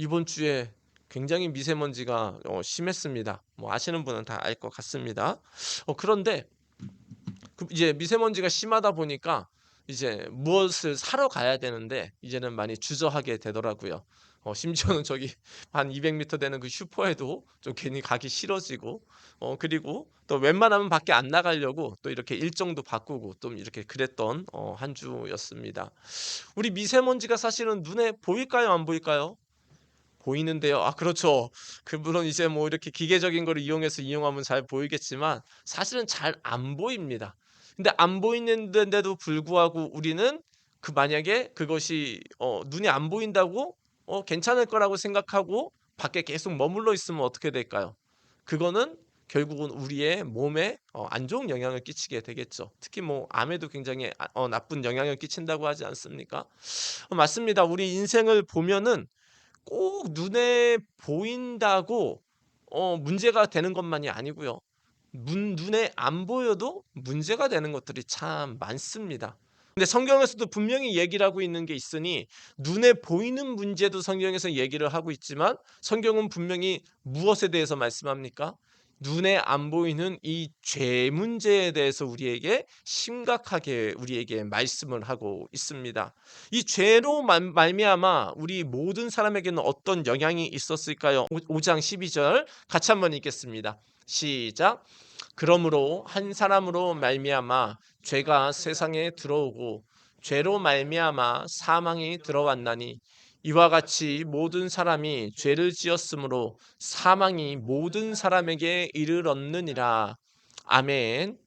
이번 주에 굉장히 미세먼지가 심했습니다. 뭐 아시는 분은 다 알 것 같습니다. 그런데 이제 미세먼지가 심하다 보니까 이제 무엇을 사러 가야 되는데 이제는 많이 주저하게 되더라고요. 심지어는 저기 한 200m 되는 그 슈퍼에도 좀 괜히 가기 싫어지고 그리고 또 웬만하면 밖에 안 나가려고 또 이렇게 일정도 바꾸고 좀 이렇게 그랬던 한 주였습니다. 우리 미세먼지가 사실은 눈에 보일까요? 안 보일까요? 보이는데요. 그렇죠. 물론 이제 뭐 이렇게 기계적인 거를 이용해서 이용하면 잘 보이겠지만 사실은 잘 안 보입니다. 근데 안 보이는데도 불구하고 우리는 만약에 그것이 눈이 안 보인다고 괜찮을 거라고 생각하고 밖에 계속 머물러 있으면 어떻게 될까요? 그거는 결국은 우리의 몸에 안 좋은 영향을 끼치게 되겠죠. 특히 뭐 암에도 굉장히 나쁜 영향을 끼친다고 하지 않습니까? 맞습니다. 우리 인생을 보면은 꼭 눈에 보인다고 문제가 되는 것만이 아니고요. 눈에 안 보여도 문제가 되는 것들이 참 많습니다. 근데 성경에서도 분명히 얘기를 하고 있는 게 있으니 눈에 보이는 문제도 성경에서 얘기를 하고 있지만 성경은 분명히 무엇에 대해서 말씀합니까? 눈에 안 보이는 이 죄 문제에 대해서 우리에게 심각하게 우리에게 말씀을 하고 있습니다. 이 죄로 말미암아 우리 모든 사람에게는 어떤 영향이 있었을까요? 5장 12절 같이 한번 읽겠습니다. 시작. 그러므로 한 사람으로 말미암아 죄가 세상에 들어오고 죄로 말미암아 사망이 들어왔나니 이와 같이 모든 사람이 죄를 지었으므로 사망이 모든 사람에게 이르렀느니라. 아멘.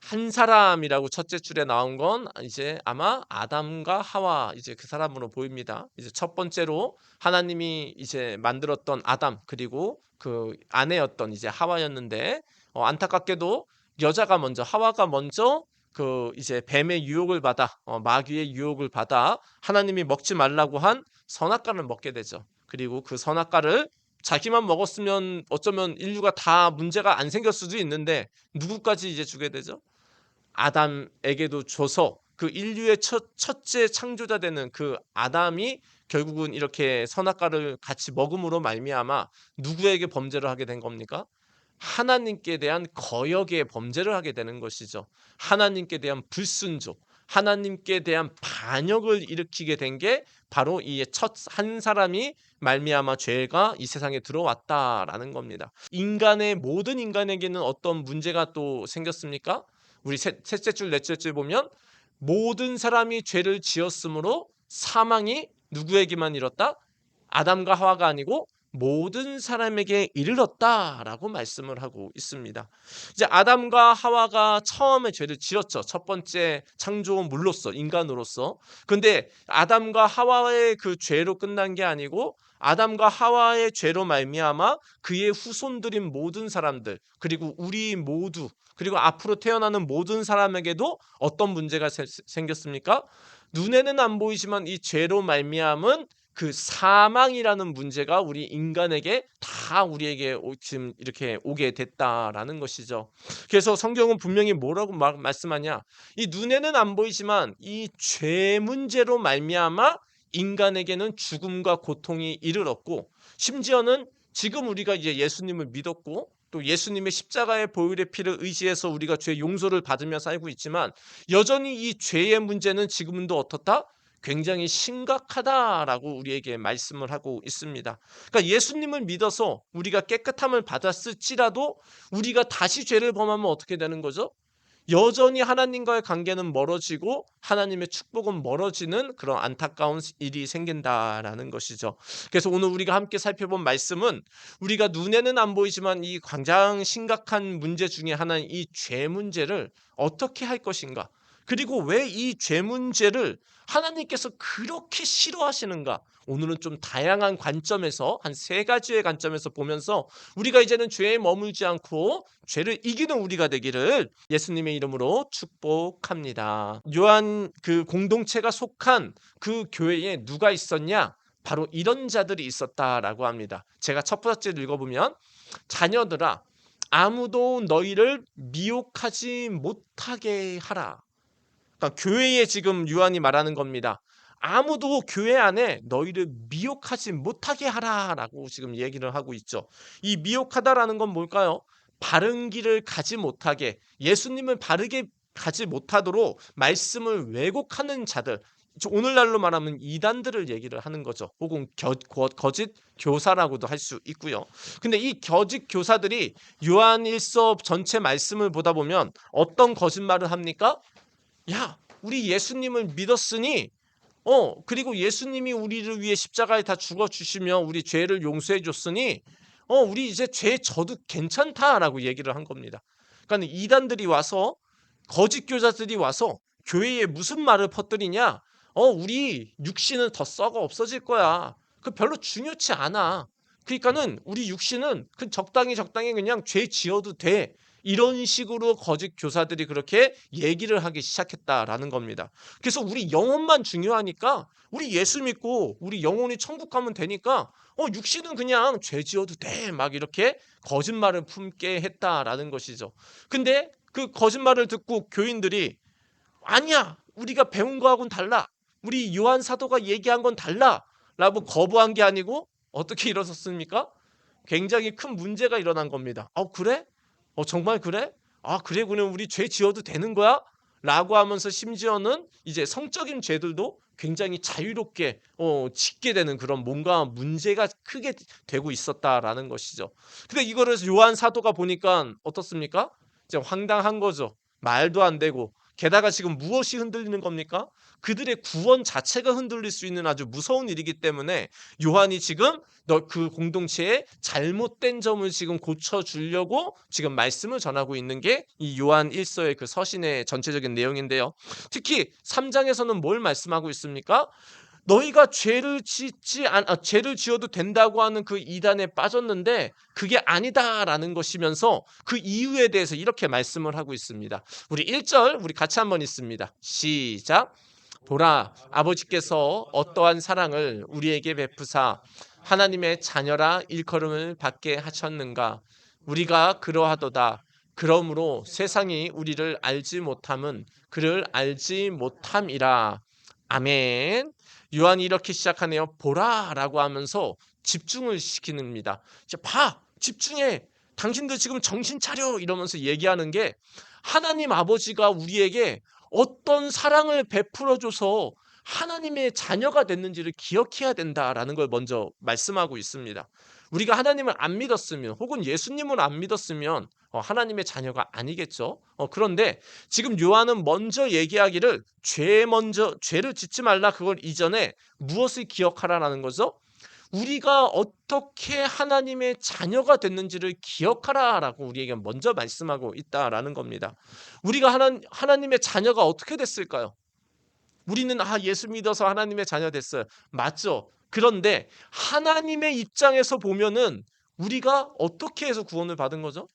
한 사람이라고 첫째 줄에 나온 건 이제 아마 아담과 하와 이제 그 사람으로 보입니다. 이제 첫 번째로 하나님이 이제 만들었던 아담 그리고 그 아내였던 이제 하와였는데 안타깝게도 하와가 먼저 그 이제 뱀의 유혹을 받아 마귀의 유혹을 받아 하나님이 먹지 말라고 한 선악과를 먹게 되죠. 그리고 그 선악과를 자기만 먹었으면 어쩌면 인류가 다 문제가 안 생길 수도 있는데 누구까지 이제 주게 되죠? 아담에게도 줘서 그 인류의 첫째 창조자 되는 그 아담이 결국은 이렇게 선악과를 같이 먹음으로 말미암아 누구에게 범죄를 하게 된 겁니까? 하나님께 대한 거역의 범죄를 하게 되는 것이죠. 하나님께 대한 불순종, 하나님께 대한 반역을 일으키게 된 게 바로 이 첫 한 사람이 말미암아 죄가 이 세상에 들어왔다라는 겁니다. 모든 인간에게는 어떤 문제가 또 생겼습니까? 우리 셋째 줄, 넷째 줄 보면 모든 사람이 죄를 지었으므로 사망이 누구에게만 이뤘다? 아담과 하와가 아니고 모든 사람에게 이르렀다라고 말씀을 하고 있습니다. 이제 아담과 하와가 처음에 죄를 지었죠. 첫 번째 창조물로서 인간으로서. 근데 아담과 하와의 그 죄로 끝난 게 아니고 아담과 하와의 죄로 말미암아 그의 후손들인 모든 사람들 그리고 우리 모두 그리고 앞으로 태어나는 모든 사람에게도 어떤 문제가 생겼습니까? 눈에는 안 보이지만 이 죄로 말미암은 그 사망이라는 문제가 우리 인간에게 다 우리에게 지금 이렇게 오게 됐다라는 것이죠. 그래서 성경은 분명히 뭐라고 말씀하냐? 이 눈에는 안 보이지만 이 죄 문제로 말미암아 인간에게는 죽음과 고통이 이르렀고 심지어는 지금 우리가 이제 예수님을 믿었고 또 예수님의 십자가의 보혈의 피를 의지해서 우리가 죄 용서를 받으며 살고 있지만 여전히 이 죄의 문제는 지금도 어떻다? 굉장히 심각하다라고 우리에게 말씀을 하고 있습니다. 그러니까 예수님을 믿어서 우리가 깨끗함을 받았을지라도 우리가 다시 죄를 범하면 어떻게 되는 거죠? 여전히 하나님과의 관계는 멀어지고 하나님의 축복은 멀어지는 그런 안타까운 일이 생긴다라는 것이죠. 그래서 오늘 우리가 함께 살펴본 말씀은 우리가 눈에는 안 보이지만 이 가장 심각한 문제 중에 하나인 이 죄 문제를 어떻게 할 것인가? 그리고 왜 이 죄 문제를 하나님께서 그렇게 싫어하시는가? 오늘은 좀 다양한 관점에서 한 세 가지의 관점에서 보면서 우리가 이제는 죄에 머물지 않고 죄를 이기는 우리가 되기를 예수님의 이름으로 축복합니다. 요한 그 공동체가 속한 그 교회에 누가 있었냐? 바로 이런 자들이 있었다라고 합니다. 제가 첫 번째를 읽어보면 자녀들아 아무도 너희를 미혹하지 못하게 하라. 그러니까 교회에 지금 요한이 말하는 겁니다. 아무도 교회 안에 너희를 미혹하지 못하게 하라라고 지금 얘기를 하고 있죠. 이 미혹하다라는 건 뭘까요? 바른 길을 가지 못하게, 예수님을 바르게 가지 못하도록 말씀을 왜곡하는 자들, 오늘날로 말하면 이단들을 얘기를 하는 거죠. 혹은 거짓 교사라고도 할 수 있고요. 근데 이 거짓 교사들이 요한일서 전체 말씀을 보다 보면 어떤 거짓말을 합니까? 야, 우리 예수님을 믿었으니 그리고 예수님이 우리를 위해 십자가에 다 죽어 주시며 우리 죄를 용서해 줬으니 우리 이제 죄 져도 괜찮다라고 얘기를 한 겁니다. 그러니까 이단들이 와서, 거짓 교사들이 와서 교회에 무슨 말을 퍼뜨리냐? 우리 육신은 더 썩어 없어질 거야. 그 별로 중요치 않아. 그러니까는 우리 육신은 그 적당히 그냥 죄 지어도 돼. 이런 식으로 거짓 교사들이 그렇게 얘기를 하기 시작했다라는 겁니다. 그래서 우리 영혼만 중요하니까 우리 예수 믿고 우리 영혼이 천국 가면 되니까 육신은 그냥 죄 지어도 돼. 막 이렇게 거짓말을 품게 했다라는 것이죠. 근데 그 거짓말을 듣고 교인들이 아니야. 우리가 배운 거하고는 달라. 우리 요한 사도가 얘기한 건 달라. 라고 거부한 게 아니고 어떻게 일어섰습니까? 굉장히 큰 문제가 일어난 겁니다. 그래? 정말 그래? 그래, 그럼 우리 죄 지어도 되는 거야? 라고 하면서 심지어는 이제 성적인 죄들도 굉장히 자유롭게 짓게 되는 그런 뭔가 문제가 크게 되고 있었다라는 것이죠. 근데 이거를 요한 사도가 보니까 어떻습니까? 이제 황당한 거죠. 말도 안 되고. 게다가 지금 무엇이 흔들리는 겁니까? 그들의 구원 자체가 흔들릴 수 있는 아주 무서운 일이기 때문에 요한이 지금 그 공동체의 잘못된 점을 지금 고쳐주려고 지금 말씀을 전하고 있는 게 이 요한 1서의 그 서신의 전체적인 내용인데요. 특히 3장에서는 뭘 말씀하고 있습니까? 너희가 죄를 지어도 된다고 하는 그 이단에 빠졌는데 그게 아니다라는 것이면서 그 이유에 대해서 이렇게 말씀을 하고 있습니다. 우리 1절 우리 같이 한번 읽습니다. 시작. 보라, 아버지께서 어떠한 사랑을 우리에게 베푸사 하나님의 자녀라 일컬음을 받게 하셨는가. 우리가 그러하도다. 그러므로 세상이 우리를 알지 못함은 그를 알지 못함이라. 아멘. 요한이 이렇게 시작하네요. 보라라고 하면서 집중을 시키는입니다. 봐, 집중해. 당신들 지금 정신 차려 이러면서 얘기하는 게 하나님 아버지가 우리에게 어떤 사랑을 베풀어줘서 하나님의 자녀가 됐는지를 기억해야 된다라는 걸 먼저 말씀하고 있습니다. 우리가 하나님을 안 믿었으면 혹은 예수님을 안 믿었으면 하나님의 자녀가 아니겠죠. 그런데 지금 요한은 먼저 얘기하기를 죄를 짓지 말라, 그걸 이전에 무엇을 기억하라라는 거죠? 우리가 어떻게 하나님의 자녀가 됐는지를 기억하라라고 우리에게 먼저 말씀하고 있다라는 겁니다. 우리가 하나님의 자녀가 어떻게 됐을까요? 우리는 예수 믿어서 하나님의 자녀 됐어요. 맞죠? 그런데 하나님의 입장에서 보면은 우리가 어떻게 해서 구원을 받은 거죠?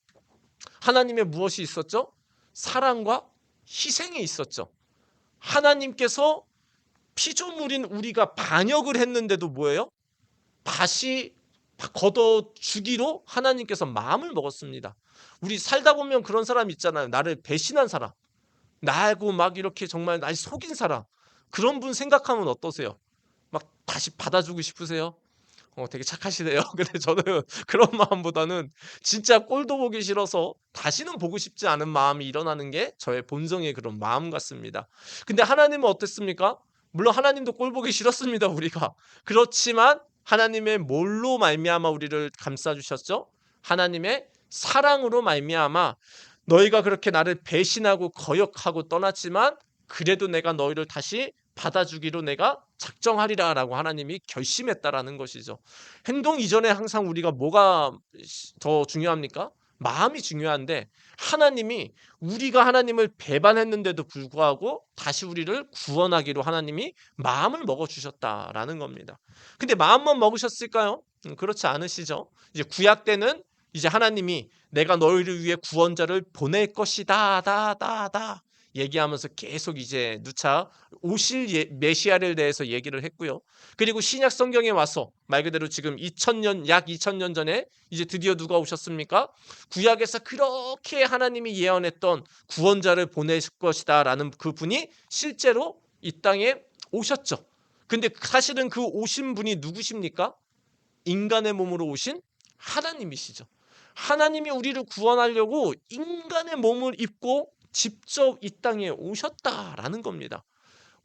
하나님의 무엇이 있었죠? 사랑과 희생이 있었죠. 하나님께서 피조물인 우리가 반역을 했는데도 뭐예요? 다시 걷어주기로 하나님께서 마음을 먹었습니다. 우리 살다 보면 그런 사람 있잖아요. 나를 배신한 사람, 나하고 막 이렇게 정말 날 속인 사람, 그런 분 생각하면 어떠세요? 막 다시 받아주고 싶으세요? 되게 착하시네요. 근데 저는 그런 마음보다는 진짜 꼴도 보기 싫어서 다시는 보고 싶지 않은 마음이 일어나는 게 저의 본성의 그런 마음 같습니다. 근데 하나님은 어땠습니까? 물론 하나님도 꼴 보기 싫었습니다, 우리가. 그렇지만 하나님의 뭘로 말미암아 우리를 감싸 주셨죠? 하나님의 사랑으로 말미암아 너희가 그렇게 나를 배신하고 거역하고 떠났지만 그래도 내가 너희를 다시 받아주기로 내가 작정하리라라고 하나님이 결심했다라는 것이죠. 행동 이전에 항상 우리가 뭐가 더 중요합니까? 마음이 중요한데 하나님이 우리가 하나님을 배반했는데도 불구하고 다시 우리를 구원하기로 하나님이 마음을 먹어주셨다라는 겁니다. 근데 마음만 먹으셨을까요? 그렇지 않으시죠. 이제 구약 때는 이제 하나님이 내가 너희를 위해 구원자를 보낼 것이다 다다다 얘기하면서 계속 이제 누차 오실 메시아를 대해서 얘기를 했고요. 그리고 신약 성경에 와서 말 그대로 지금 약 2000년 전에 이제 드디어 누가 오셨습니까? 구약에서 그렇게 하나님이 예언했던 구원자를 보내실 것이다라는 그 분이 실제로 이 땅에 오셨죠. 근데 사실은 그 오신 분이 누구십니까? 인간의 몸으로 오신 하나님이시죠. 하나님이 우리를 구원하려고 인간의 몸을 입고 직접 이 땅에 오셨다라는 겁니다.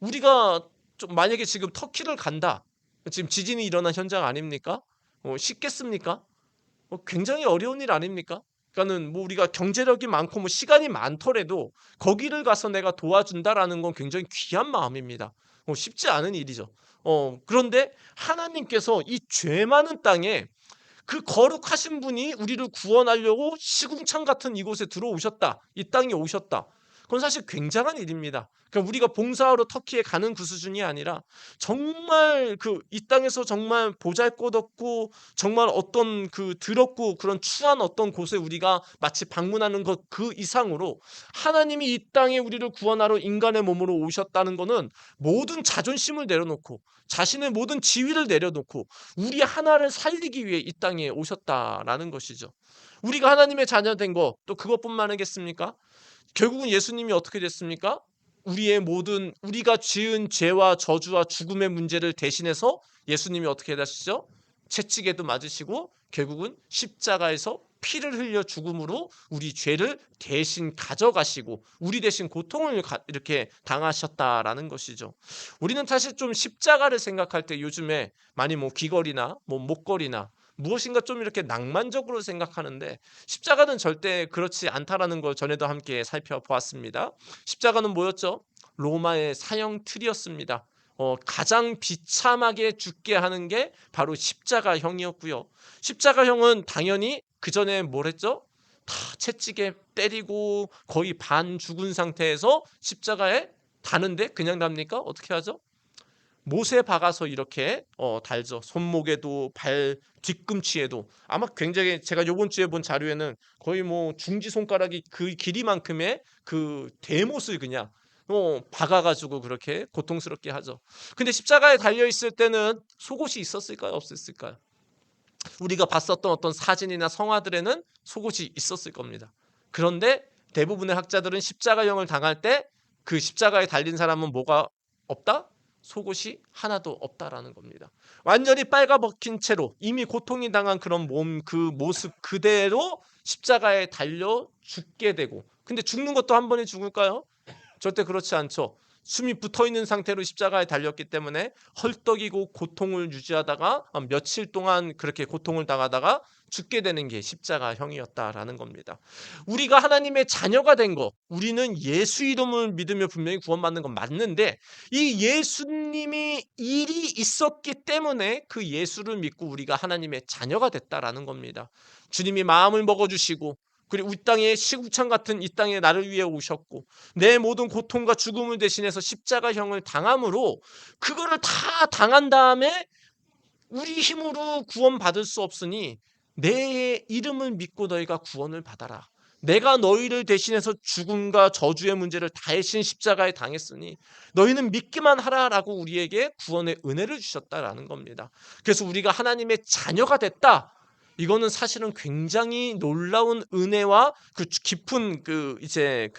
우리가 좀 만약에 지금 터키를 간다. 지금 지진이 일어난 현장 아닙니까? 쉽겠습니까? 굉장히 어려운 일 아닙니까? 그러니까는 뭐 우리가 경제력이 많고 뭐 시간이 많더라도 거기를 가서 내가 도와준다라는 건 굉장히 귀한 마음입니다. 쉽지 않은 일이죠. 그런데 하나님께서 이 죄 많은 땅에 그 거룩하신 분이 우리를 구원하려고 시궁창 같은 이곳에 들어오셨다. 이 땅에 오셨다. 그건 사실 굉장한 일입니다. 그러니까 우리가 봉사하러 터키에 가는 그 수준이 아니라 정말 그 이 땅에서 정말 보잘것없고 정말 어떤 그 더럽고 그런 추한 어떤 곳에 우리가 마치 방문하는 것 그 이상으로 하나님이 이 땅에 우리를 구원하러 인간의 몸으로 오셨다는 것은 모든 자존심을 내려놓고 자신의 모든 지위를 내려놓고 우리 하나를 살리기 위해 이 땅에 오셨다라는 것이죠. 우리가 하나님의 자녀된 거 또 그것뿐만 아니겠습니까? 결국은 예수님이 어떻게 됐습니까? 우리의 모든 우리가 지은 죄와 저주와 죽음의 문제를 대신해서 예수님이 어떻게 하시죠? 채찍에도 맞으시고 결국은 십자가에서 피를 흘려 죽음으로 우리 죄를 대신 가져가시고 우리 대신 고통을 이렇게 당하셨다라는 것이죠. 우리는 사실 좀 십자가를 생각할 때 요즘에 많이 뭐 귀걸이나 뭐 목걸이나 무엇인가 좀 이렇게 낭만적으로 생각하는데 십자가는 절대 그렇지 않다라는 걸 전에도 함께 살펴보았습니다. 십자가는 뭐였죠? 로마의 사형 틀이었습니다. 가장 비참하게 죽게 하는 게 바로 십자가형이었고요. 십자가형은 당연히 그 전에 뭘 했죠? 다 채찍에 때리고 거의 반 죽은 상태에서 십자가에 다는데 그냥 답니까? 어떻게 하죠? 못에 박아서 이렇게 달죠. 손목에도 발 뒤꿈치에도 아마 굉장히 제가 요번 주에 본 자료에는 거의 뭐 중지 손가락이 그 길이만큼의 그 대못을 그냥 박아가지고 그렇게 고통스럽게 하죠. 근데 십자가에 달려 있을 때는 속옷이 있었을까요? 없었을까요? 우리가 봤었던 어떤 사진이나 성화들에는 속옷이 있었을 겁니다. 그런데 대부분의 학자들은 십자가형을 당할 때 그 십자가에 달린 사람은 뭐가 없다? 속옷이 하나도 없다라는 겁니다. 완전히 빨가벗긴 채로 이미 고통이 당한 그런 몸 그 모습 그대로 십자가에 달려 죽게 되고 근데 죽는 것도 한 번에 죽을까요? 절대 그렇지 않죠. 숨이 붙어 있는 상태로 십자가에 달렸기 때문에 헐떡이고 고통을 유지하다가 며칠 동안 그렇게 고통을 당하다가 죽게 되는 게 십자가형이었다라는 겁니다. 우리가 하나님의 자녀가 된 거, 우리는 예수 이름을 믿으며 분명히 구원받는 건 맞는데 이 예수님이 일이 있었기 때문에 그 예수를 믿고 우리가 하나님의 자녀가 됐다라는 겁니다. 주님이 마음을 먹어주시고 그리고 이 땅에 시궁창 같은 이 땅에 나를 위해 오셨고 내 모든 고통과 죽음을 대신해서 십자가형을 당함으로 그거를 다 당한 다음에 우리 힘으로 구원받을 수 없으니 내 이름을 믿고 너희가 구원을 받아라. 내가 너희를 대신해서 죽음과 저주의 문제를 대신 십자가에 당했으니 너희는 믿기만 하라라고 우리에게 구원의 은혜를 주셨다라는 겁니다. 그래서 우리가 하나님의 자녀가 됐다. 이거는 사실은 굉장히 놀라운 은혜와 그 깊은 그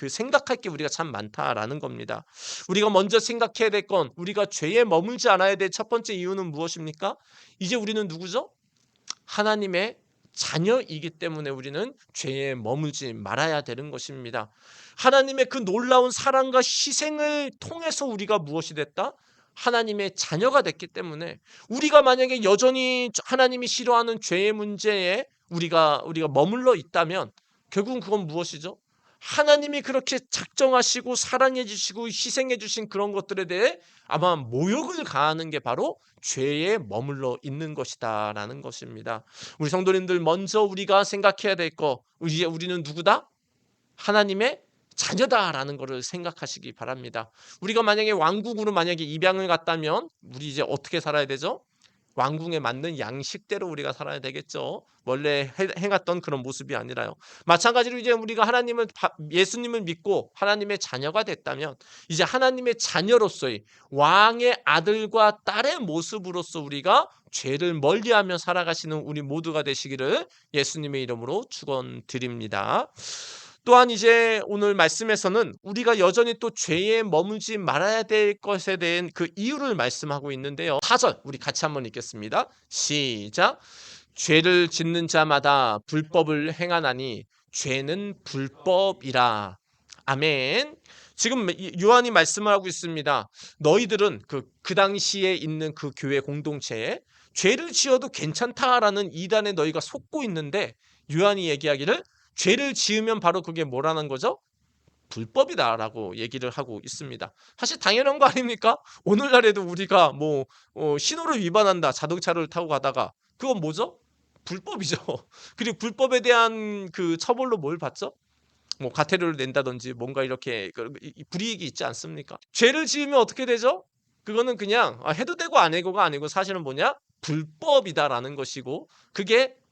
생각할 게 우리가 참 많다라는 겁니다. 우리가 먼저 생각해야 될 건 우리가 죄에 머물지 않아야 될 첫 번째 이유는 무엇입니까? 이제 우리는 누구죠? 하나님의 자녀이기 때문에 우리는 죄에 머물지 말아야 되는 것입니다. 하나님의 그 놀라운 사랑과 희생을 통해서 우리가 무엇이 됐다? 하나님의 자녀가 됐기 때문에 우리가 만약에 여전히 하나님이 싫어하는 죄의 문제에 우리가 머물러 있다면 결국은 그건 무엇이죠? 하나님이 그렇게 작정하시고 사랑해 주시고 희생해 주신 그런 것들에 대해 아마 모욕을 가하는 게 바로 죄에 머물러 있는 것이다라는 것입니다. 우리 성도님들 먼저 우리가 생각해야 될 거 이제 우리는 누구다? 하나님의 자녀다라는 것을 생각하시기 바랍니다. 우리가 만약에 왕국으로 만약에 입양을 갔다면 우리 이제 어떻게 살아야 되죠? 왕궁에 맞는 양식대로 우리가 살아야 되겠죠. 원래 행했던 그런 모습이 아니라요. 마찬가지로 이제 우리가 예수님을 믿고 하나님의 자녀가 됐다면 이제 하나님의 자녀로서의 왕의 아들과 딸의 모습으로서 우리가 죄를 멀리하며 살아가시는 우리 모두가 되시기를 예수님의 이름으로 축원드립니다. 또한 이제 오늘 말씀에서는 우리가 여전히 또 죄에 머물지 말아야 될 것에 대한 그 이유를 말씀하고 있는데요. 4절 우리 같이 한번 읽겠습니다. 시작. 죄를 짓는 자마다 불법을 행하나니 죄는 불법이라. 아멘. 지금 요한이 말씀을 하고 있습니다. 너희들은 그 당시에 있는 그 교회 공동체에 죄를 지어도 괜찮다라는 이단에 너희가 속고 있는데, 요한이 얘기하기를 죄를 지으면 바로 그게 뭐라는 거죠? 불법이다라고 얘기를 하고 있습니다. 사실 당연한 거 아닙니까? 오늘날에도 우리가 신호를 위반한다, 자동차를 타고 가다가, 그건 뭐죠? 불법이죠. 그리고 불법에 대한 그 처벌로 뭘 받죠? 과태료를 낸다든지 뭔가 이렇게 불이익이 있지 않습니까? 죄를 지으면 어떻게 되죠? 그거는 그냥 해도 되고 안 해고가 아니고 사실은 뭐냐? 불법이다라는 것이고,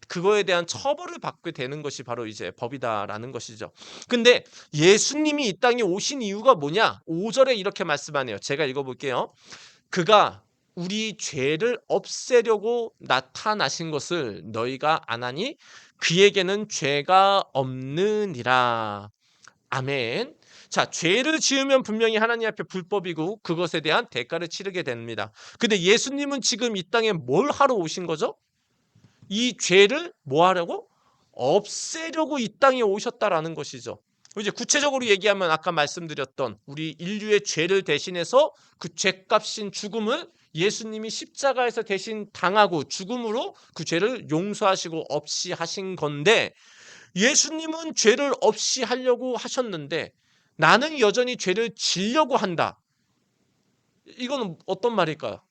그거에 대한 처벌을 받게 되는 것이 바로 이제 법이다라는 것이죠. 근데 예수님이 이 땅에 오신 이유가 뭐냐? 5절에 이렇게 말씀하네요. 제가 읽어볼게요. 그가 우리 죄를 없애려고 나타나신 것을 너희가 아나니 그에게는 죄가 없느니라. 아멘. 자, 죄를 지으면 분명히 하나님 앞에 불법이고 그것에 대한 대가를 치르게 됩니다. 근데 예수님은 지금 이 땅에 뭘 하러 오신 거죠? 이 죄를 뭐 하려고? 없애려고 이 땅에 오셨다라는 것이죠. 이제 구체적으로 얘기하면 아까 말씀드렸던 우리 인류의 죄를 대신해서 그 죄값인 죽음을 예수님이 십자가에서 대신 당하고 죽음으로 그 죄를 용서하시고 없이 하신 건데, 예수님은 죄를 없이 하려고 하셨는데 나는 여전히 죄를 지려고 한다. 이거는 어떤 말일까요?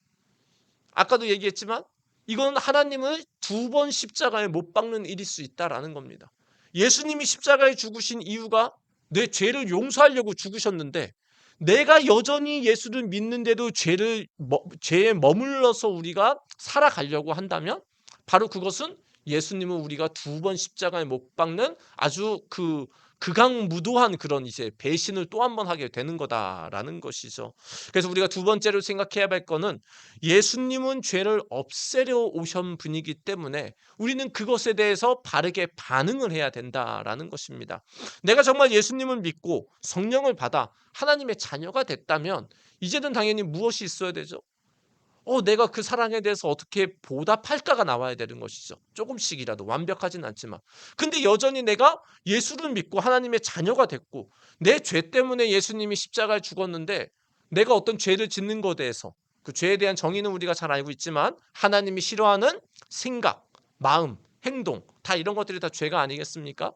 아까도 얘기했지만 이건 하나님을 2번 십자가에 못 박는 일일 수 있다라는 겁니다. 예수님이 십자가에 죽으신 이유가 내 죄를 용서하려고 죽으셨는데, 내가 여전히 예수를 믿는데도 죄에 머물러서 우리가 살아가려고 한다면 바로 그것은 예수님은 우리가 2번 십자가에 못 박는 아주 극악무도한 그런 이제 배신을 또 한 번 하게 되는 거다라는 것이죠. 그래서 우리가 두 번째로 생각해야 할 거는 예수님은 죄를 없애려 오신 분이기 때문에 우리는 그것에 대해서 바르게 반응을 해야 된다라는 것입니다. 내가 정말 예수님을 믿고 성령을 받아 하나님의 자녀가 됐다면 이제는 당연히 무엇이 있어야 되죠? 내가 그 사랑에 대해서 어떻게 보답할까가 나와야 되는 것이죠. 조금씩이라도 완벽하진 않지만. 근데 여전히 내가 예수를 믿고 하나님의 자녀가 됐고 내 죄 때문에 예수님이 십자가에 죽었는데 내가 어떤 죄를 짓는 것에 대해서, 그 죄에 대한 정의는 우리가 잘 알고 있지만 하나님이 싫어하는 생각, 마음, 행동, 다 이런 것들이 다 죄가 아니겠습니까?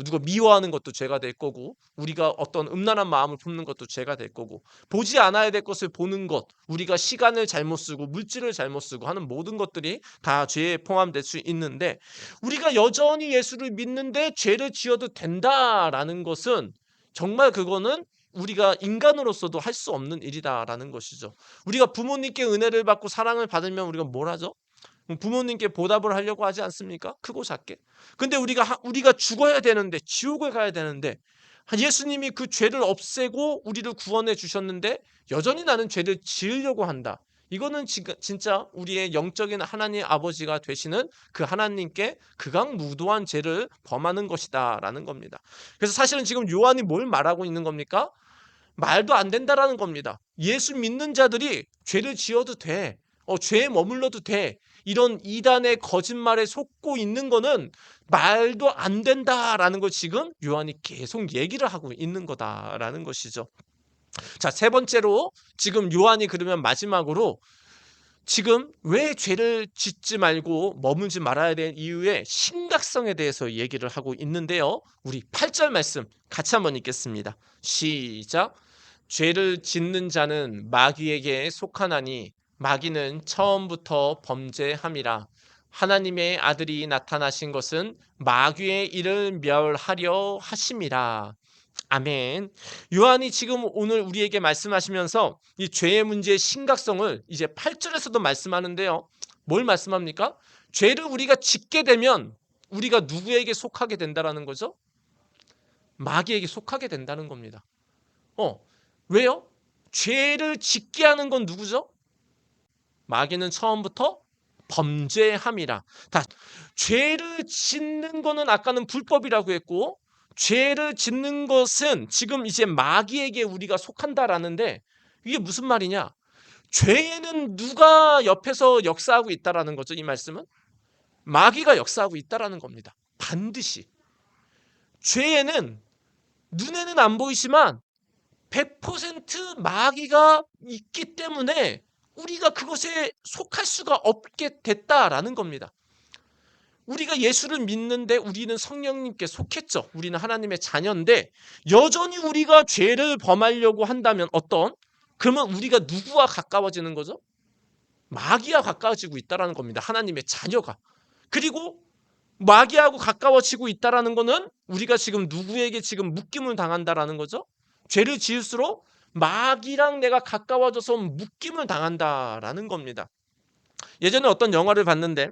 누가 미워하는 것도 죄가 될 거고, 우리가 어떤 음란한 마음을 품는 것도 죄가 될 거고, 보지 않아야 될 것을 보는 것, 우리가 시간을 잘못 쓰고 물질을 잘못 쓰고 하는 모든 것들이 다 죄에 포함될 수 있는데, 우리가 여전히 예수를 믿는데 죄를 지어도 된다라는 것은 정말 그거는 우리가 인간으로서도 할 수 없는 일이다라는 것이죠. 우리가 부모님께 은혜를 받고 사랑을 받으면 우리가 뭘 하죠? 부모님께 보답을 하려고 하지 않습니까? 크고 작게. 근데 우리가 죽어야 되는데, 지옥에 가야 되는데, 예수님이 그 죄를 없애고 우리를 구원해 주셨는데 여전히 나는 죄를 지으려고 한다. 이거는 진짜 우리의 영적인 하나님 아버지가 되시는 그 하나님께 극악무도한 죄를 범하는 것이다라는 겁니다. 그래서 사실은 지금 요한이 뭘 말하고 있는 겁니까? 말도 안 된다라는 겁니다. 예수 믿는 자들이 죄를 지어도 돼. 죄에 머물러도 돼. 이런 이단의 거짓말에 속고 있는 거는 말도 안 된다라는 걸 지금 요한이 계속 얘기를 하고 있는 거다라는 것이죠. 자, 세 번째로 지금 요한이 그러면 마지막으로 지금 왜 죄를 짓지 말고 머물지 말아야 되는 이유의 심각성에 대해서 얘기를 하고 있는데요. 우리 8절 말씀 같이 한번 읽겠습니다. 시작. 죄를 짓는 자는 마귀에게 속하나니 마귀는 처음부터 범죄함이라. 하나님의 아들이 나타나신 것은 마귀의 일을 멸하려 하심이라. 아멘. 요한이 지금 오늘 우리에게 말씀하시면서 이 죄의 문제의 심각성을 이제 8절에서도 말씀하는데요. 뭘 말씀합니까? 죄를 우리가 짓게 되면 우리가 누구에게 속하게 된다라는 거죠? 마귀에게 속하게 된다는 겁니다. 왜요? 죄를 짓게 하는 건 누구죠? 마귀는 처음부터 범죄함이라. 죄를 짓는 거는 아까는 불법이라고 했고, 죄를 짓는 것은 지금 이제 마귀에게 우리가 속한다라는데 이게 무슨 말이냐? 죄에는 누가 옆에서 역사하고 있다라는 거죠. 이 말씀은 마귀가 역사하고 있다라는 겁니다. 반드시 죄에는 눈에는 안 보이지만 100% 마귀가 있기 때문에 우리가 그것에 속할 수가 없게 됐다라는 겁니다. 우리가 예수를 믿는데 우리는 성령님께 속했죠. 우리는 하나님의 자녀인데 여전히 우리가 죄를 범하려고 한다면 그러면 우리가 누구와 가까워지는 거죠? 마귀와 가까워지고 있다라는 겁니다. 하나님의 자녀가. 그리고 마귀하고 가까워지고 있다라는 거는 우리가 지금 누구에게 지금 묶임을 당한다라는 거죠. 죄를 지을수록 마귀랑 내가 가까워져서 묶임을 당한다라는 겁니다. 예전에 어떤 영화를 봤는데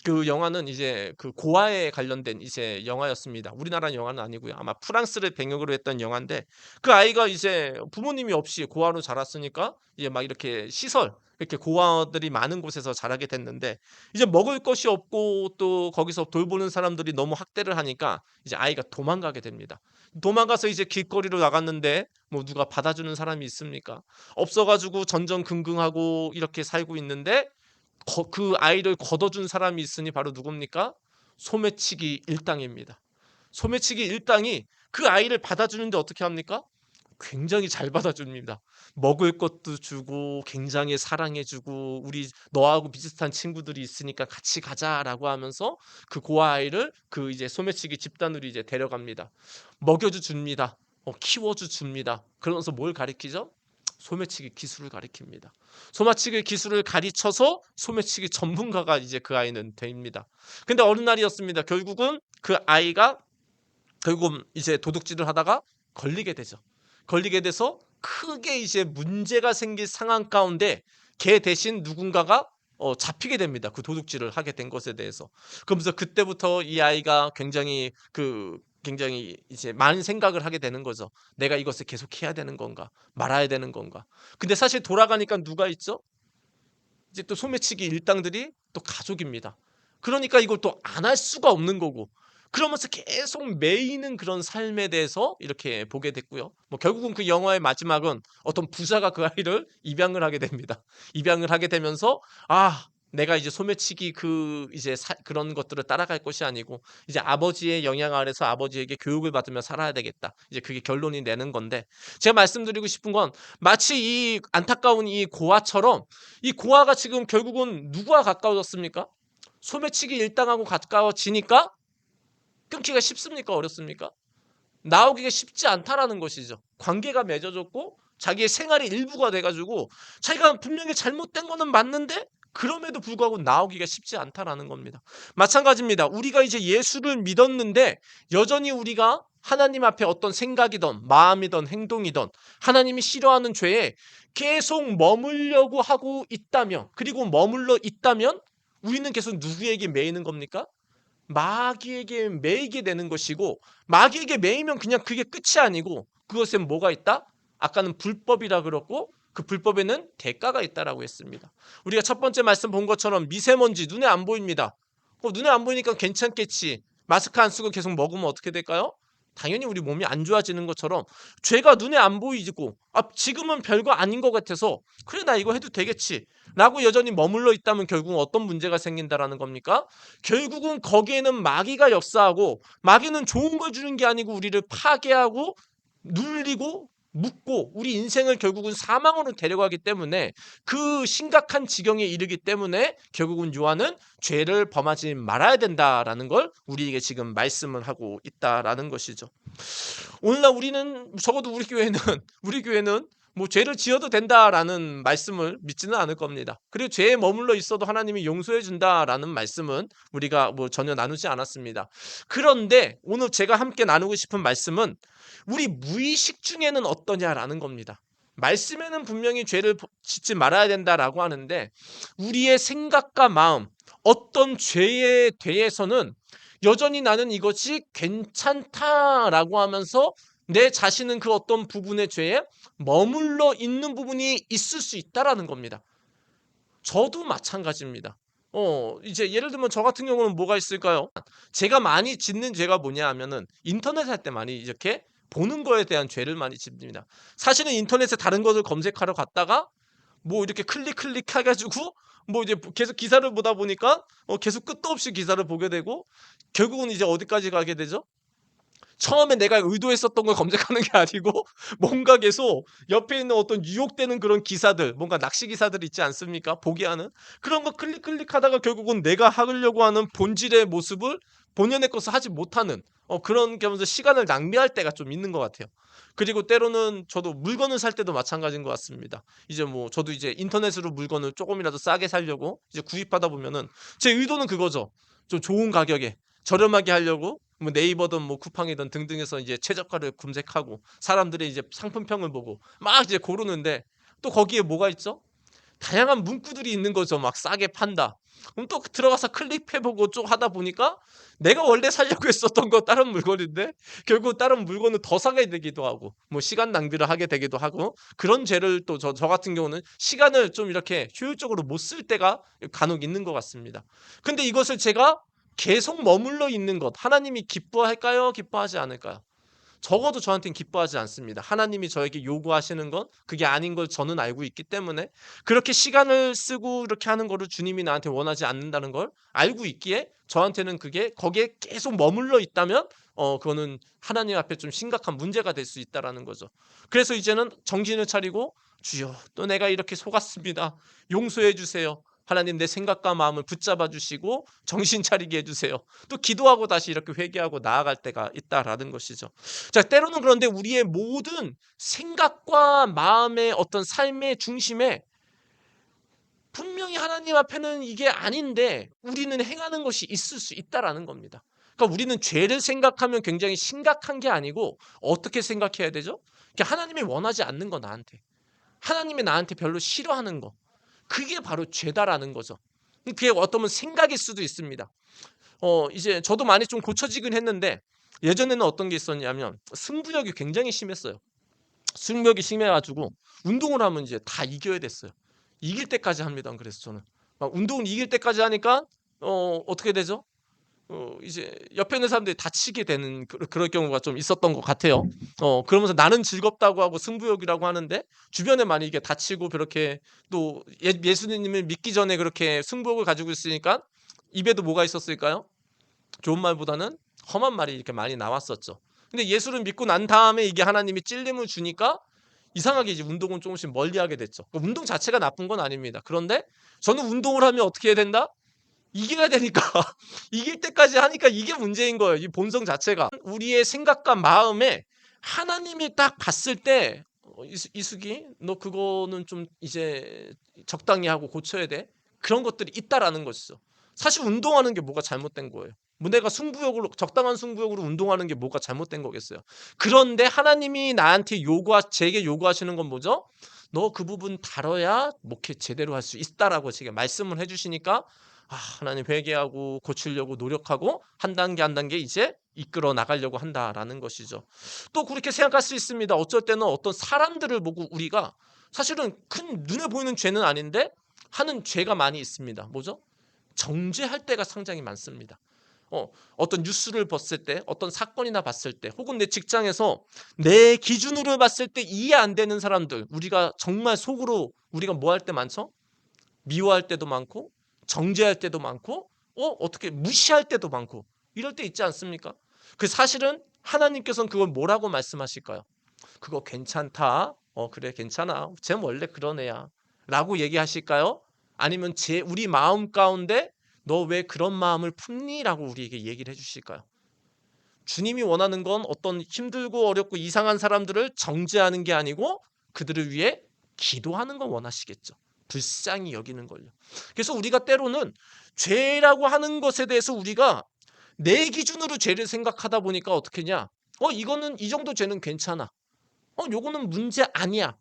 그 영화는 이제 그 고아에 관련된 이제 영화였습니다. 우리나라 영화는 아니고요. 아마 프랑스를 배경으로 했던 영화인데 그 아이가 이제 부모님이 없이 고아로 자랐으니까 이제 막 이렇게 시설 이렇게 고아들이 많은 곳에서 자라게 됐는데 이제 먹을 것이 없고 또 거기서 돌보는 사람들이 너무 학대를 하니까 이제 아이가 도망가게 됩니다. 도망가서 이제 길거리로 나갔는데 뭐 누가 받아주는 사람이 있습니까? 없어가지고 전전긍긍하고 이렇게 살고 있는데 그 아이를 걷어준 사람이 있으니 바로 누굽니까? 소매치기 일당입니다. 소매치기 일당이 그 아이를 받아주는데 어떻게 합니까? 굉장히 잘 받아줍니다. 먹을 것도 주고 굉장히 사랑해주고 우리 너하고 비슷한 친구들이 있으니까 같이 가자라고 하면서 그 고아 아이를 그 이제 소매치기 집단으로 이제 데려갑니다. 먹여주 줍니다. 키워주 줍니다. 그러면서 뭘 가리키죠? 소매치기 기술을 가리킵니다. 소매치기 기술을 가르쳐서 소매치기 전문가가 이제 그 아이는 됩니다. 근데 어느 날이었습니다. 결국은 그 아이가 결국 이제 도둑질을 하다가 걸리게 되죠. 걸리게 돼서 크게 이제 문제가 생길 상황 가운데 걔 대신 누군가가 잡히게 됩니다. 그 도둑질을 하게 된 것에 대해서. 그러면서 그때부터 이 아이가 굉장히 이제 많은 생각을 하게 되는 거죠. 내가 이것을 계속 해야 되는 건가? 말아야 되는 건가? 근데 사실 돌아가니까 누가 있죠? 이제 또 소매치기 일당들이 또 가족입니다. 그러니까 이걸 또 안 할 수가 없는 거고. 그러면서 계속 매이는 그런 삶에 대해서 이렇게 보게 됐고요. 뭐 결국은 그 영화의 마지막은 어떤 부자가 그 아이를 입양을 하게 됩니다. 입양을 하게 되면서 내가 이제 소매치기 그런 것들을 따라갈 것이 아니고 이제 아버지의 영향 아래서 아버지에게 교육을 받으며 살아야 되겠다. 이제 그게 결론이 내는 건데 제가 말씀드리고 싶은 건 마치 이 안타까운 이 고아처럼 이 고아가 지금 결국은 누구와 가까워졌습니까? 소매치기 일당하고 가까워지니까 끊기가 쉽습니까? 어렵습니까? 나오기가 쉽지 않다라는 것이죠. 관계가 맺어졌고 자기의 생활의 일부가 돼가지고 자기가 분명히 잘못된 거는 맞는데 그럼에도 불구하고 나오기가 쉽지 않다라는 겁니다. 마찬가지입니다. 우리가 이제 예수를 믿었는데 여전히 우리가 하나님 앞에 어떤 생각이든 마음이든 행동이든 하나님이 싫어하는 죄에 계속 머물려고 하고 있다면 그리고 머물러 있다면 우리는 계속 누구에게 매이는 겁니까? 마귀에게 매이게 되는 것이고 마귀에게 매이면 그냥 그게 끝이 아니고 그것엔 뭐가 있다? 아까는 불법이라 그랬고 그 불법에는 대가가 있다라고 했습니다. 우리가 첫 번째 말씀 본 것처럼 미세먼지 눈에 안 보입니다. 눈에 안 보이니까 괜찮겠지. 마스크 안 쓰고 계속 먹으면 어떻게 될까요? 당연히 우리 몸이 안 좋아지는 것처럼 죄가 눈에 안 보이고 지금은 별거 아닌 것 같아서 그래 나 이거 해도 되겠지 라고 여전히 머물러 있다면 결국은 어떤 문제가 생긴다라는 겁니까? 결국은 거기에는 마귀가 역사하고 마귀는 좋은 걸 주는 게 아니고 우리를 파괴하고 눌리고 묶고 우리 인생을 결국은 사망으로 데려가기 때문에 그 심각한 지경에 이르기 때문에 결국은 요한은 죄를 범하지 말아야 된다라는 걸 우리에게 지금 말씀을 하고 있다라는 것이죠. 오늘날 우리는 적어도 우리 교회는 뭐 죄를 지어도 된다라는 말씀을 믿지는 않을 겁니다. 그리고 죄에 머물러 있어도 하나님이 용서해 준다라는 말씀은 우리가 뭐 전혀 나누지 않았습니다. 그런데 오늘 제가 함께 나누고 싶은 말씀은 우리 무의식 중에는 어떠냐라는 겁니다. 말씀에는 분명히 죄를 짓지 말아야 된다라고 하는데 우리의 생각과 마음, 어떤 죄에 대해서는 여전히 나는 이것이 괜찮다라고 하면서 내 자신은 그 어떤 부분의 죄에 머물러 있는 부분이 있을 수 있다라는 겁니다. 저도 마찬가지입니다. 이제 예를 들면 저 같은 경우는 뭐가 있을까요? 제가 많이 짓는 죄가 뭐냐 하면은 인터넷 할 때 많이 이렇게 보는 거에 대한 죄를 많이 짓습니다. 사실은 인터넷에 다른 것을 검색하러 갔다가 뭐 이렇게 클릭해 가지고 뭐 이제 계속 기사를 보다 보니까 계속 끝도 없이 기사를 보게 되고 결국은 이제 어디까지 가게 되죠? 처음에 내가 의도했었던 걸 검색하는 게 아니고 뭔가 계속 옆에 있는 어떤 유혹되는 그런 기사들, 뭔가 낚시 기사들 있지 않습니까? 보게 하는 그런 거 클릭하다가 결국은 내가 하려고 하는 본질의 모습을 본연의 것을 하지 못하는 그런 겸해서 시간을 낭비할 때가 좀 있는 것 같아요. 그리고 때로는 저도 물건을 살 때도 마찬가지인 것 같습니다. 이제 뭐 저도 이제 인터넷으로 물건을 조금이라도 싸게 사려고 이제 구입하다 보면은 제 의도는 그거죠. 좀 좋은 가격에 저렴하게 하려고 뭐 네이버든 뭐 쿠팡이든 등등해서 이제 최저가를 검색하고 사람들의 이제 상품평을 보고 막 이제 고르는데 또 거기에 뭐가 있죠? 다양한 문구들이 있는 거죠. 막 싸게 판다. 그럼 또 들어가서 클릭해 보고 좀 하다 보니까 내가 원래 사려고 했었던 거 다른 물건인데 결국 다른 물건을 더 사게 되기도 하고 뭐 시간 낭비를 하게 되기도 하고 그런 죄를 또 저 같은 경우는 시간을 좀 이렇게 효율적으로 못 쓸 때가 간혹 있는 것 같습니다. 근데 이것을 제가 계속 머물러 있는 것 하나님이 기뻐할까요? 기뻐하지 않을까요? 적어도 저한테는 기뻐하지 않습니다. 하나님이 저에게 요구하시는 건 그게 아닌 걸 저는 알고 있기 때문에 그렇게 시간을 쓰고 이렇게 하는 거를 주님이 나한테 원하지 않는다는 걸 알고 있기에 저한테는 그게 거기에 계속 머물러 있다면 그거는 하나님 앞에 좀 심각한 문제가 될 수 있다라는 거죠. 그래서 이제는 정신을 차리고 주여 또 내가 이렇게 속았습니다. 용서해 주세요. 하나님 내 생각과 마음을 붙잡아 주시고 정신 차리게 해 주세요. 또 기도하고 다시 이렇게 회개하고 나아갈 때가 있다라는 것이죠. 자, 때로는 그런데 우리의 모든 생각과 마음의 어떤 삶의 중심에 분명히 하나님 앞에는 이게 아닌데 우리는 행하는 것이 있을 수 있다라는 겁니다. 그러니까 우리는 죄를 생각하면 굉장히 심각한 게 아니고 어떻게 생각해야 되죠? 하나님이 원하지 않는 거 나한테. 하나님이 나한테 별로 싫어하는 거. 그게 바로 죄다라는 거죠. 그게 어떤 생각일 수도 있습니다. 이제 저도 많이 좀 고쳐지긴 했는데 예전에는 어떤 게 있었냐면 승부욕이 굉장히 심했어요. 승부욕이 심해가지고 운동을 하면 이제 다 이겨야 됐어요. 이길 때까지 합니다. 그래서 저는 막 운동을 이길 때까지 하니까 어떻게 되죠? 이제 옆에 있는 사람들이 다치게 되는 그럴 경우가 좀 있었던 것 같아요. 그러면서 나는 즐겁다고 하고 승부욕이라고 하는데 주변에 많이 이게 다치고 그렇게 또 예수님을 믿기 전에 그렇게 승부욕을 가지고 있으니까 입에도 뭐가 있었을까요? 좋은 말보다는 험한 말이 이렇게 많이 나왔었죠. 근데 예수를 믿고 난 다음에 이게 하나님이 찔림을 주니까 이상하게 이제 운동은 조금씩 멀리하게 됐죠. 운동 자체가 나쁜 건 아닙니다. 그런데 저는 운동을 하면 어떻게 해야 된다? 이겨야 되니까 이길 때까지 하니까 이게 문제인 거예요. 이 본성 자체가 우리의 생각과 마음에 하나님이 딱 봤을 때 이수기 너 그거는 좀 이제 적당히 하고 고쳐야 돼. 그런 것들이 있다라는 것이죠. 사실 운동하는 게 뭐가 잘못된 거예요. 뭐 내가 승부욕으로 적당한 승부욕으로 운동하는 게 뭐가 잘못된 거겠어요. 그런데 하나님이 나한테 제게 요구하시는 건 뭐죠? 너 그 부분 다뤄야 목회 제대로 할 수 있다라고 제가 말씀을 해주시니까 하나님 회개하고 고치려고 노력하고 한 단계 한 단계 이제 이끌어 나가려고 한다라는 것이죠. 또 그렇게 생각할 수 있습니다. 어쩔 때는 어떤 사람들을 보고 우리가 사실은 큰 눈에 보이는 죄는 아닌데 하는 죄가 많이 있습니다. 뭐죠? 정죄할 때가 상당히 많습니다. 어떤 뉴스를 봤을 때, 어떤 사건이나 봤을 때, 혹은 내 직장에서 내 기준으로 봤을 때 이해 안 되는 사람들, 우리가 정말 속으로 우리가 뭐 할 때 많죠? 미워할 때도 많고, 정죄할 때도 많고, 어떻게 무시할 때도 많고, 이럴 때 있지 않습니까? 그 사실은 하나님께서는 그걸 뭐라고 말씀하실까요? 그거 괜찮다. 그래, 괜찮아. 쟤 원래 그런 애야. 라고 얘기하실까요? 아니면 우리 마음 가운데 너 왜 그런 마음을 품니? 라고 우리에게 얘기를 해주실까요? 주님이 원하는 건 어떤 힘들고 어렵고 이상한 사람들을 정죄하는 게 아니고 그들을 위해 기도하는 걸 원하시겠죠. 불쌍히 여기는 걸요. 그래서 우리가 때로는 죄라고 하는 것에 대해서 우리가 내 기준으로 죄를 생각하다 보니까 어떻게냐? 이거는 이 정도 죄는 괜찮아. 요거는 문제 아니야.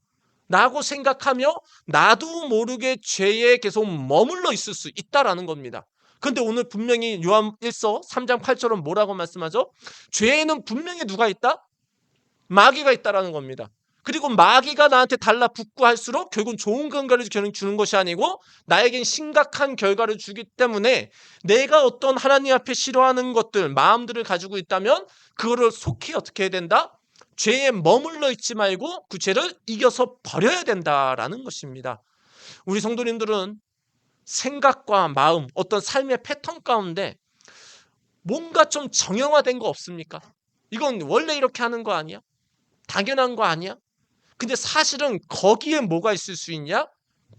라고 생각하며 나도 모르게 죄에 계속 머물러 있을 수 있다라는 겁니다. 근데 오늘 분명히 요한 1서 3장 8절은 뭐라고 말씀하죠? 죄에는 분명히 누가 있다? 마귀가 있다라는 겁니다. 그리고 마귀가 나한테 달라붙고 할수록 결국은 좋은 결과를 주는 것이 아니고 나에겐 심각한 결과를 주기 때문에 내가 어떤 하나님 앞에 싫어하는 것들, 마음들을 가지고 있다면 그거를 속히 어떻게 해야 된다? 죄에 머물러 있지 말고 그 죄를 이겨서 버려야 된다라는 것입니다. 우리 성도님들은 생각과 마음, 어떤 삶의 패턴 가운데 뭔가 좀 정형화된 거 없습니까? 이건 원래 이렇게 하는 거 아니야? 당연한 거 아니야? 근데 사실은 거기에 뭐가 있을 수 있냐?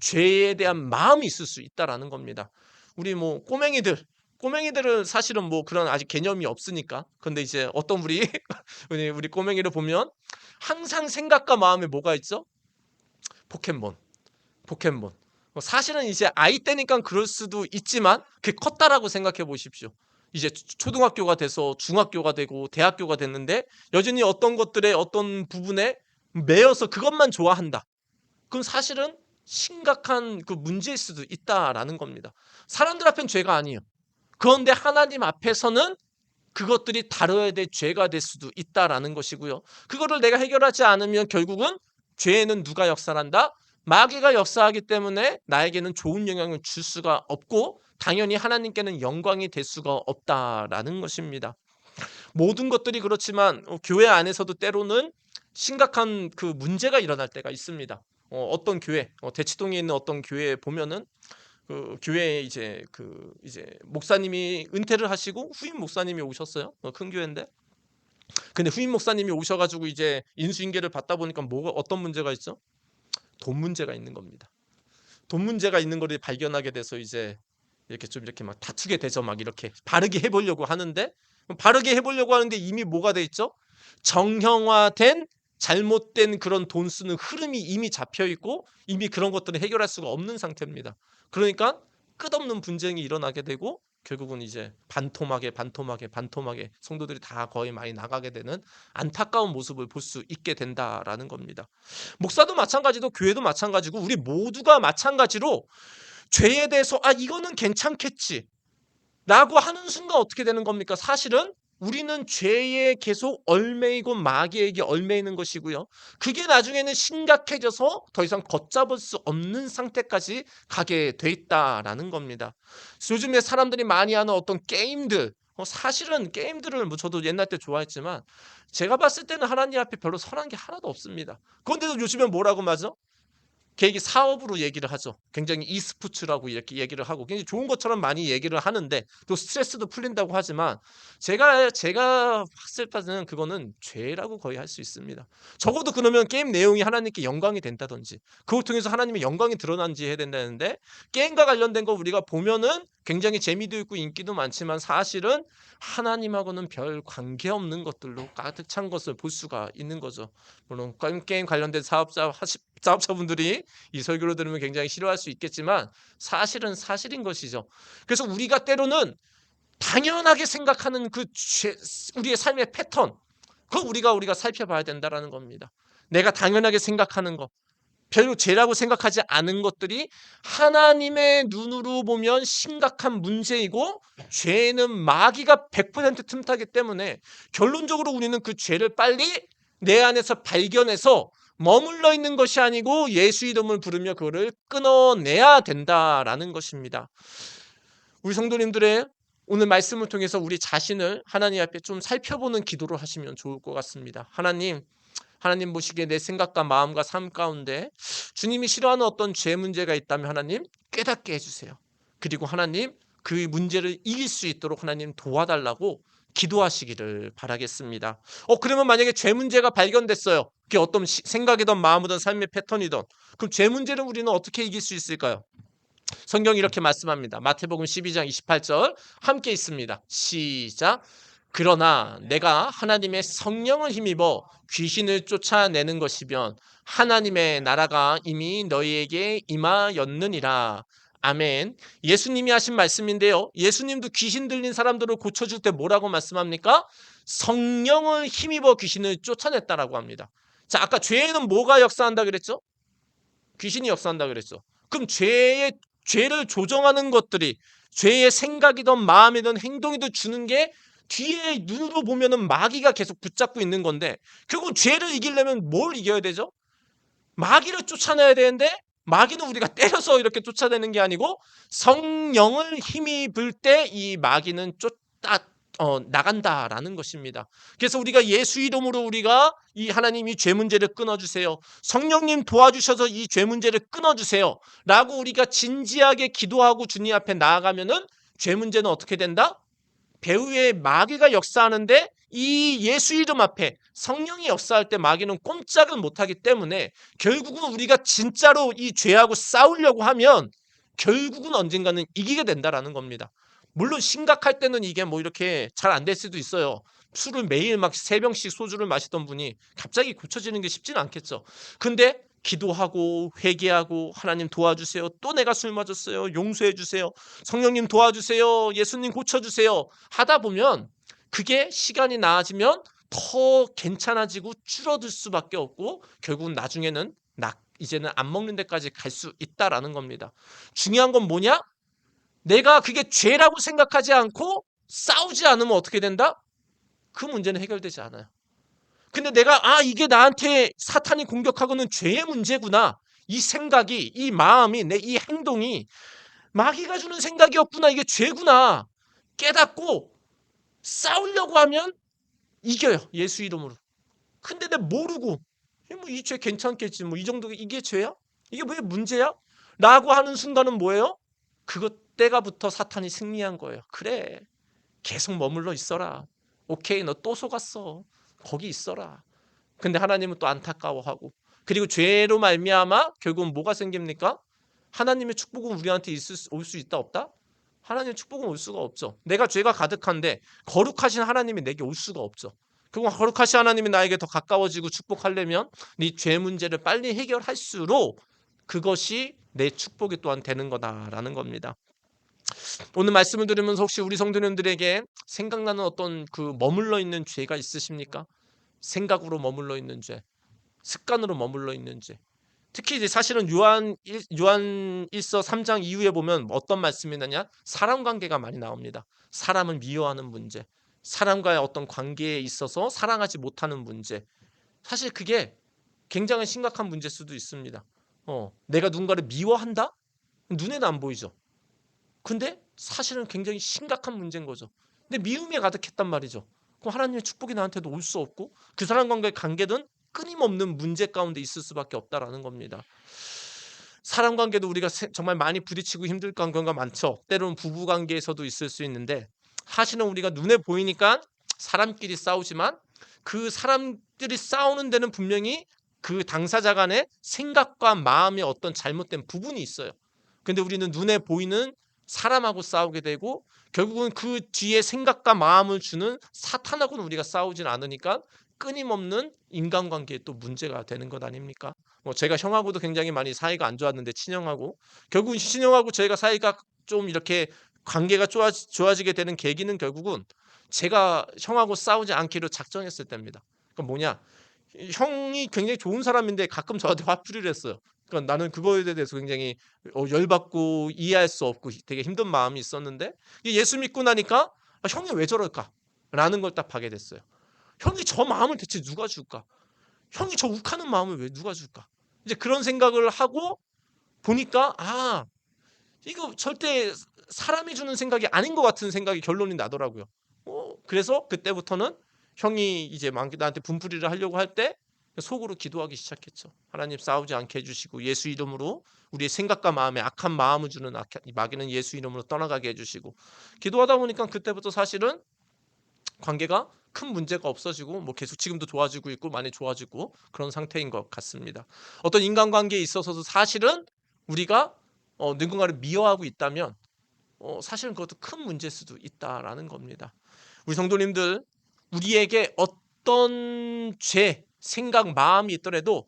죄에 대한 마음이 있을 수 있다라는 겁니다. 우리 뭐 꼬맹이들은 사실은 뭐 그런 아직 개념이 없으니까. 근데 이제 어떤 우리 꼬맹이를 보면 항상 생각과 마음에 뭐가 있죠? 포켓몬. 포켓몬. 사실은 이제 아이 때니까 그럴 수도 있지만 그게 컸다라고 생각해 보십시오. 이제 초등학교가 돼서 중학교가 되고 대학교가 됐는데 여전히 어떤 것들의 어떤 부분에 매여서 그것만 좋아한다. 그럼 사실은 심각한 그 문제일 수도 있다라는 겁니다. 사람들 앞엔 죄가 아니에요. 그런데 하나님 앞에서는 그것들이 다뤄야 될 죄가 될 수도 있다라는 것이고요. 그거를 내가 해결하지 않으면 결국은 죄에는 누가 역사한다? 마귀가 역사하기 때문에 나에게는 좋은 영향을 줄 수가 없고 당연히 하나님께는 영광이 될 수가 없다라는 것입니다. 모든 것들이 그렇지만 교회 안에서도 때로는 심각한 그 문제가 일어날 때가 있습니다. 어떤 교회, 대치동에 있는 어떤 교회에 보면은 그 교회에 이제 목사님이 은퇴를 하시고 후임 목사님이 오셨어요. 큰 교회인데. 근데 후임 목사님이 오셔가지고 이제 인수인계를 받다 보니까 뭐가 어떤 문제가 있죠? 돈 문제가 있는 겁니다. 돈 문제가 있는 거를 발견하게 돼서 이제 이렇게 막 다투게 되죠. 막 이렇게 바르게 해보려고 하는데 이미 뭐가 돼 있죠? 정형화된 잘못된 그런 돈 쓰는 흐름이 이미 잡혀 있고 이미 그런 것들을 해결할 수가 없는 상태입니다. 그러니까 끝없는 분쟁이 일어나게 되고 결국은 이제 반토막에 성도들이 다 거의 많이 나가게 되는 안타까운 모습을 볼 수 있게 된다라는 겁니다. 목사도 마찬가지고 교회도 마찬가지고 우리 모두가 마찬가지로 죄에 대해서 이거는 괜찮겠지 라고 하는 순간 어떻게 되는 겁니까? 사실은 우리는 죄에 계속 얽매이고 마귀에게 얽매이는 것이고요. 그게 나중에는 심각해져서 더 이상 걷잡을 수 없는 상태까지 가게 돼 있다라는 겁니다. 요즘에 사람들이 많이 하는 어떤 게임들, 사실은 게임들을 뭐 저도 옛날 때 좋아했지만 제가 봤을 때는 하나님 앞에 별로 선한 게 하나도 없습니다. 그런데도 요즘에 뭐라고 말하죠? 계획이 사업으로 얘기를 하죠. 굉장히 e스포츠라고 이렇게 얘기를 하고 굉장히 좋은 것처럼 많이 얘기를 하는데 또 스트레스도 풀린다고 하지만 제가 봤을 때는 그거는 죄라고 거의 할 수 있습니다. 적어도 그러면 게임 내용이 하나님께 영광이 된다든지 그걸 통해서 하나님의 영광이 드러난지 해야 된다는데 게임과 관련된 거 우리가 보면은 굉장히 재미도 있고 인기도 많지만 사실은 하나님하고는 별 관계없는 것들로 가득 찬 것을 볼 수가 있는 거죠. 물론 게임 관련된 사업자분들이 이 설교를 들으면 굉장히 싫어할 수 있겠지만 사실은 사실인 것이죠. 그래서 우리가 때로는 당연하게 생각하는 우리의 삶의 패턴, 그거 우리가 살펴봐야 된다라는 겁니다. 내가 당연하게 생각하는 것, 별로 죄라고 생각하지 않은 것들이 하나님의 눈으로 보면 심각한 문제이고 죄는 마귀가 100% 틈타기 때문에 결론적으로 우리는 그 죄를 빨리 내 안에서 발견해서 머물러 있는 것이 아니고 예수 이름을 부르며 그거를 끊어내야 된다라는 것입니다. 우리 성도님들의 오늘 말씀을 통해서 우리 자신을 하나님 앞에 좀 살펴보는 기도를 하시면 좋을 것 같습니다. 하나님 보시기에 내 생각과 마음과 삶 가운데 주님이 싫어하는 어떤 죄 문제가 있다면 하나님 깨닫게 해주세요. 그리고 하나님 그 문제를 이길 수 있도록 하나님 도와달라고 기도하시기를 바라겠습니다. 그러면 만약에 죄 문제가 발견됐어요. 그게 어떤 생각이든 마음이든 삶의 패턴이든 그럼 죄 문제를 우리는 어떻게 이길 수 있을까요? 성경이 이렇게 말씀합니다. 마태복음 12장 28절 함께 있습니다. 시작. 그러나 내가 하나님의 성령을 힘입어 귀신을 쫓아내는 것이면 하나님의 나라가 이미 너희에게 임하였느니라. 아멘. 예수님이 하신 말씀인데요. 예수님도 귀신 들린 사람들을 고쳐줄 때 뭐라고 말씀합니까? 성령을 힘입어 귀신을 쫓아냈다라고 합니다. 자, 아까 죄에는 뭐가 역사한다 그랬죠? 귀신이 역사한다 그랬죠. 그럼 죄를 조정하는 것들이 죄의 생각이든 마음이든 행동이든 주는 게 뒤에 눈으로 보면은 마귀가 계속 붙잡고 있는 건데 결국 죄를 이기려면 뭘 이겨야 되죠? 마귀를 쫓아내야 되는데 마귀는 우리가 때려서 이렇게 쫓아내는 게 아니고 성령을 힘입을 때 이 마귀는 나간다라는 것입니다. 그래서 우리가 예수 이름으로 우리가 이 하나님이 죄 문제를 끊어주세요. 성령님 도와주셔서 이 죄 문제를 끊어주세요. 라고 우리가 진지하게 기도하고 주님 앞에 나아가면은 죄 문제는 어떻게 된다? 배후에 마귀가 역사하는데 이 예수 이름 앞에 성령이 역사할 때 마귀는 꼼짝을 못하기 때문에 결국은 우리가 진짜로 이 죄하고 싸우려고 하면 결국은 언젠가는 이기게 된다라는 겁니다. 물론 심각할 때는 이게 뭐 이렇게 잘 안 될 수도 있어요. 술을 매일 막 3병씩 소주를 마시던 분이 갑자기 고쳐지는 게 쉽지는 않겠죠. 근데 기도하고 회개하고 하나님 도와주세요. 또 내가 술 마셨어요. 용서해 주세요. 성령님 도와주세요. 예수님 고쳐주세요. 하다 보면 그게 시간이 나아지면 더 괜찮아지고 줄어들 수밖에 없고 결국은 나중에는 이제는 안 먹는 데까지 갈 수 있다라는 겁니다. 중요한 건 뭐냐? 내가 그게 죄라고 생각하지 않고 싸우지 않으면 어떻게 된다? 그 문제는 해결되지 않아요. 근데 내가 이게 나한테 사탄이 공격하고는 죄의 문제구나. 이 생각이, 이 마음이, 내 이 행동이 마귀가 주는 생각이었구나. 이게 죄구나. 깨닫고 싸우려고 하면 이겨요. 예수 이름으로. 근데 내가 모르고 뭐 이 죄 괜찮겠지. 뭐 이 정도 이게 죄야? 이게 왜 문제야? 라고 하는 순간은 뭐예요? 그것 때가부터 사탄이 승리한 거예요. 그래. 계속 머물러 있어라. 오케이, 너 또 속았어. 거기 있어라. 근데 하나님은 또 안타까워하고 그리고 죄로 말미암아 결국은 뭐가 생깁니까? 하나님의 축복은 우리한테 올 수 있다 없다? 하나님의 축복은 올 수가 없죠. 내가 죄가 가득한데 거룩하신 하나님이 내게 올 수가 없죠. 그리고 거룩하신 하나님이 나에게 더 가까워지고 축복하려면 네 죄 문제를 빨리 해결할수록 그것이 내 축복이 또한 되는 거다라는 겁니다. 오늘 말씀을 들으면서 혹시 우리 성도님들에게 생각나는 어떤 그 머물러 있는 죄가 있으십니까? 생각으로 머물러 있는 죄, 습관으로 머물러 있는 죄. 특히 이제 사실은 요한일서 3장 이후에 보면 어떤 말씀이 나냐? 사람 관계가 많이 나옵니다. 사람을 미워하는 문제, 사람과의 어떤 관계에 있어서 사랑하지 못하는 문제. 사실 그게 굉장히 심각한 문제일 수도 있습니다. 내가 누군가를 미워한다? 눈에는 안 보이죠. 근데 사실은 굉장히 심각한 문제인 거죠. 근데 미움에 가득했단 말이죠. 그럼 하나님의 축복이 나한테도 올 수 없고 그 사람과의 관계든 끊임없는 문제 가운데 있을 수밖에 없다라는 겁니다. 사람 관계도 우리가 정말 많이 부딪히고 힘들 관계가 많죠. 때로는 부부 관계에서도 있을 수 있는데 사실은 우리가 눈에 보이니까 사람끼리 싸우지만 그 사람들이 싸우는 데는 분명히 그 당사자 간의 생각과 마음의 어떤 잘못된 부분이 있어요. 근데 우리는 눈에 보이는 사람하고 싸우게 되고 결국은 그 뒤에 생각과 마음을 주는 사탄하고는 우리가 싸우진 않으니까 끊임없는 인간관계에 또 문제가 되는 것 아닙니까? 뭐 제가 형하고도 굉장히 많이 사이가 안 좋았는데 친형하고 결국은 친형하고 저희가 사이가 좀 이렇게 관계가 좋아지게 되는 계기는 결국은 제가 형하고 싸우지 않기로 작정했을 때입니다. 그러니까 뭐냐? 형이 굉장히 좋은 사람인데 가끔 저한테 화풀이를 했어요. 그러니까 나는 그거에 대해서 굉장히 열받고 이해할 수 없고 되게 힘든 마음이 있었는데 예수 믿고 나니까 형이 왜 저럴까? 라는 걸 딱 봐게 됐어요. 형이 저 마음을 대체 누가 줄까? 형이 저 욱하는 마음을 왜 누가 줄까? 이제 그런 생각을 하고 보니까 이거 절대 사람이 주는 생각이 아닌 것 같은 생각이 결론이 나더라고요. 그래서 그때부터는 형이 이제 나한테 분풀이를 하려고 할 때 속으로 기도하기 시작했죠. 하나님 싸우지 않게 해주시고 예수 이름으로 우리의 생각과 마음에 악한 마음을 주는 마귀는 예수 이름으로 떠나가게 해주시고 기도하다 보니까 그때부터 사실은 관계가 큰 문제가 없어지고 뭐 계속 지금도 좋아지고 있고 많이 좋아지고 그런 상태인 것 같습니다. 어떤 인간관계에 있어서도 사실은 우리가 누군가를 미워하고 있다면 사실은 그것도 큰 문제일 수도 있다라는 겁니다. 우리 성도님들 우리에게 어떤 죄, 생각, 마음이 있더라도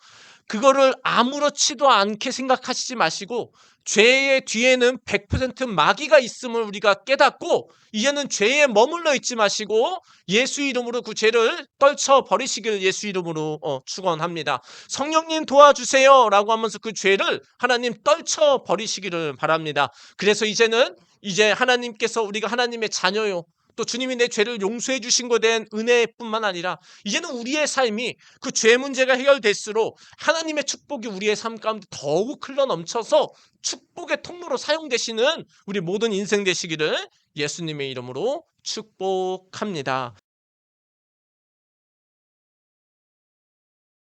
그거를 아무렇지도 않게 생각하시지 마시고 죄의 뒤에는 100% 마귀가 있음을 우리가 깨닫고 이제는 죄에 머물러 있지 마시고 예수 이름으로 그 죄를 떨쳐 버리시기를 예수 이름으로 축원합니다. 성령님 도와주세요 라고 하면서 그 죄를 하나님 떨쳐 버리시기를 바랍니다. 그래서 이제는 이제 하나님께서 우리가 하나님의 자녀요. 또 주님이 내 죄를 용서해 주신 것에 대한 은혜뿐만 아니라 이제는 우리의 삶이 그 죄 문제가 해결될수록 하나님의 축복이 우리의 삶 가운데 더욱 흘러 넘쳐서 축복의 통로로 사용되시는 우리 모든 인생 되시기를 예수님의 이름으로 축복합니다.